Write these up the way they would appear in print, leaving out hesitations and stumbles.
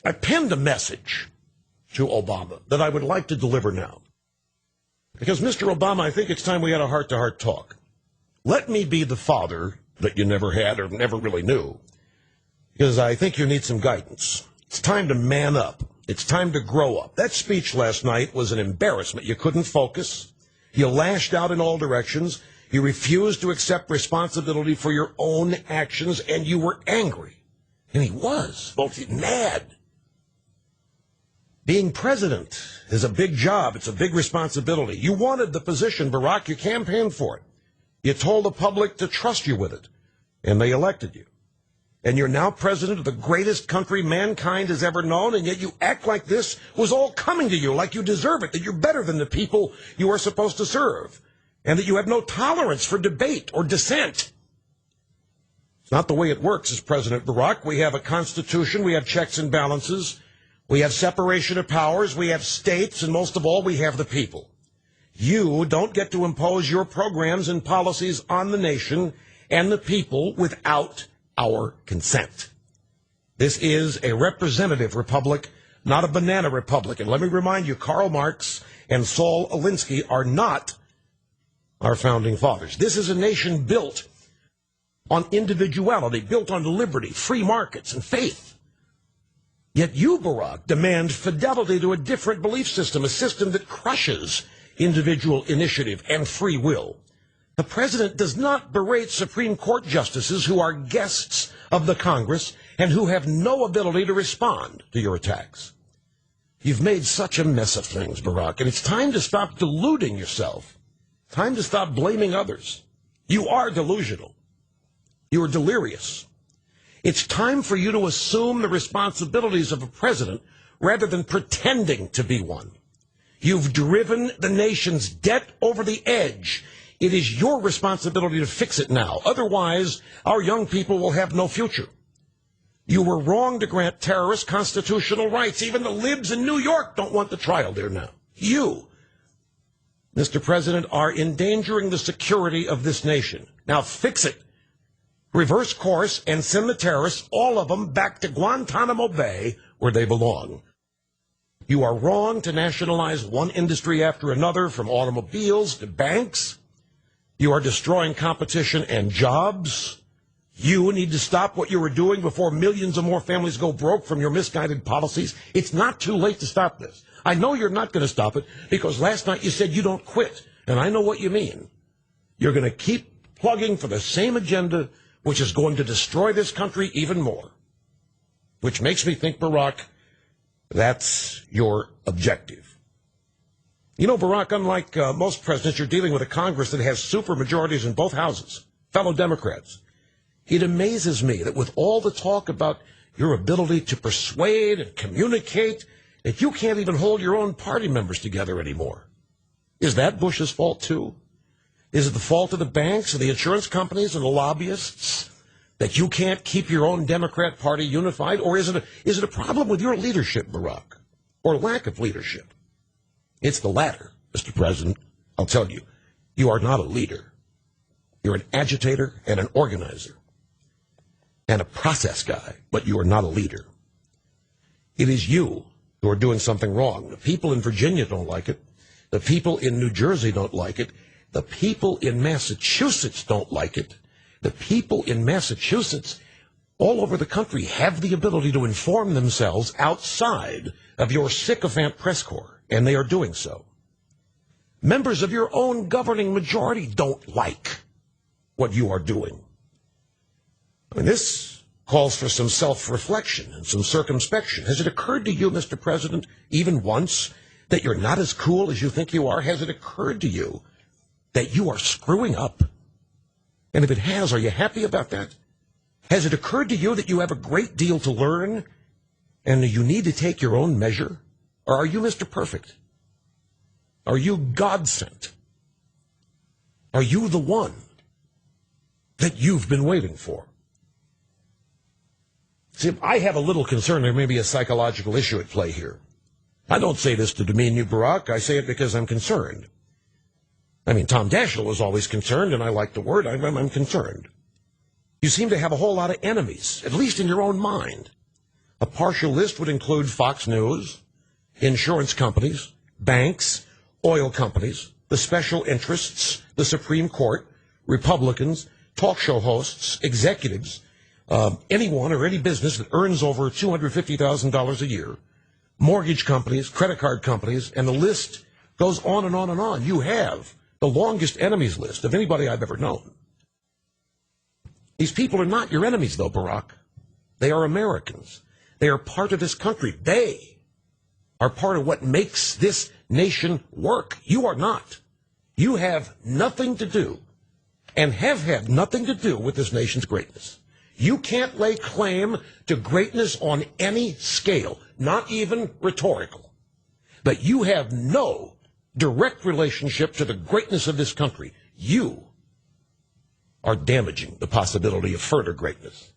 I penned a message to Obama that I would like to deliver now. Because, Mr. Obama, I think it's time we had a heart-to-heart talk. Let me be the father that you never had or never really knew, because I think you need some guidance. It's time to man up. It's time to grow up. That speech last night was an embarrassment. You couldn't focus. You lashed out in all directions. You refused to accept responsibility for your own actions, and you were angry. And he was, both mad. Being president is a big job. It's a big responsibility. You wanted the position, Barack. You campaigned for it. You told the public to trust you with it, and they elected you. And you're now president of the greatest country mankind has ever known, and yet you act like this was all coming to you, like you deserve it, that you're better than the people you are supposed to serve, and that you have no tolerance for debate or dissent. It's not the way it works as President Barack. We have a constitution, we have checks and balances, we have separation of powers, we have states, and most of all, we have the people. You don't get to impose your programs and policies on the nation and the people without our consent. This is a representative republic, not a banana republic. And let me remind you, Karl Marx and Saul Alinsky are not our founding fathers. This is a nation built on individuality, built on liberty, free markets, and faith. Yet you, Barack, demand fidelity to a different belief system, a system that crushes individual initiative and free will. The president does not berate Supreme Court justices who are guests of the Congress and who have no ability to respond to your attacks. You've made such a mess of things, Barack, and it's time to stop deluding yourself. Time to stop blaming others. You are delusional. You are delirious. It's time for you to assume the responsibilities of a president rather than pretending to be one. You've driven the nation's debt over the edge. It is your responsibility to fix it now. Otherwise, our young people will have no future. You were wrong to grant terrorists constitutional rights. Even the libs in New York don't want the trial there now. You, Mr. President, are endangering the security of this nation. Now fix it. Reverse course and send the terrorists, all of them, back to Guantanamo Bay where they belong. You are wrong to nationalize one industry after another, from automobiles to banks. You are destroying competition and jobs. You need to stop what you were doing before millions of more families go broke from your misguided policies. It's not too late to stop this. I know you're not going to stop it because last night you said you don't quit, and I know what you mean. You're going to keep plugging for the same agenda, which is going to destroy this country even more, which makes me think, Barack, that's your objective. You know, Barack, unlike most presidents, you're dealing with a Congress that has supermajorities in both houses, fellow Democrats. It amazes me that with all the talk about your ability to persuade and communicate, that you can't even hold your own party members together anymore. Is that Bush's fault, too? Is it the fault of the banks and the insurance companies and the lobbyists that you can't keep your own Democrat Party unified? Or is it a problem with your leadership, Barack, or lack of leadership? It's the latter, Mr. President. I'll tell you, you are not a leader. You're an agitator and an organizer and a process guy, but you are not a leader. It is you who are doing something wrong. The people in Virginia don't like it. The people in New Jersey don't like it. The people in Massachusetts don't like it. The people in Massachusetts all over the country have the ability to inform themselves outside of your sycophant press corps, and they are doing so. Members of your own governing majority don't like what you are doing. I mean, this calls for some self-reflection and some circumspection. Has it occurred to you, Mr. President, even once, that you're not as cool as you think you are? Has it occurred to you that you are screwing up? And if it has, are you happy about that? Has it occurred to you that you have a great deal to learn and you need to take your own measure? Or are you Mr. Perfect? Are you God-sent? Are you the one that you've been waiting for? See, I have a little concern there may be a psychological issue at play here. I don't say this to demean you, Barack. I say it because I'm concerned. I mean, Tom Daschle was always concerned, and I like the word. I'm concerned. You seem to have a whole lot of enemies, at least in your own mind. A partial list would include Fox News, insurance companies, banks, oil companies, the special interests, the Supreme Court, Republicans, talk show hosts, executives, anyone or any business that earns over $250,000 a year, mortgage companies, credit card companies, and the list goes on and on and on. You have the longest enemies list of anybody I've ever known. These people are not your enemies, though, Barack. They are Americans. They are part of this country. They are part of what makes this nation work. You are not. You have nothing to do and have had nothing to do with this nation's greatness. You can't lay claim to greatness on any scale, not even rhetorical. But you have no direct relationship to the greatness of this country. You are damaging the possibility of further greatness.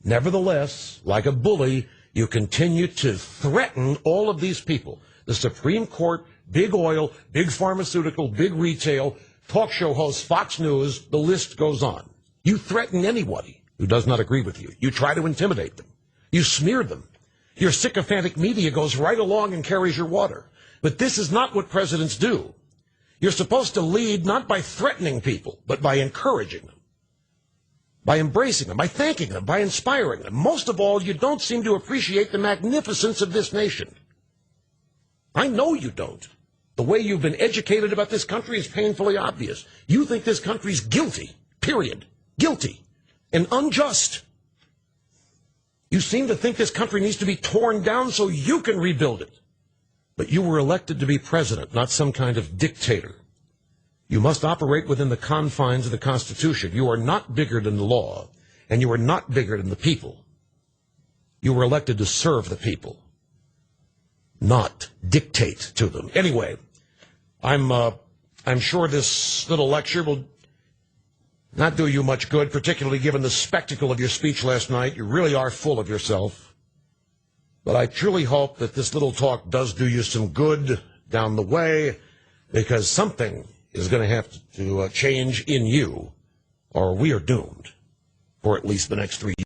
Nevertheless, like a bully, you continue to threaten all of these people. The Supreme Court, big oil, big pharmaceutical, big retail, talk show hosts, Fox News, the list goes on. You threaten anybody who does not agree with you. You try to intimidate them. You smear them. Your sycophantic media goes right along and carries your water. But this is not what presidents do. You're supposed to lead not by threatening people, but by encouraging them, by embracing them, by thanking them, by inspiring them. Most of all, you don't seem to appreciate the magnificence of this nation. I know you don't. The way you've been educated about this country is painfully obvious. You think this country's guilty, period. Guilty and unjust. You seem to think this country needs to be torn down so you can rebuild it. But you were elected to be president, not some kind of dictator. You must operate within the confines of the Constitution. You are not bigger than the law, and you are not bigger than the people. You were elected to serve the people, not dictate to them. Anyway, I'm sure this little lecture will not do you much good, particularly given the spectacle of your speech last night. You really are full of yourself. But I truly hope that this little talk does do you some good down the way, because something is going to have to change in you, or we are doomed for at least the next 3 years.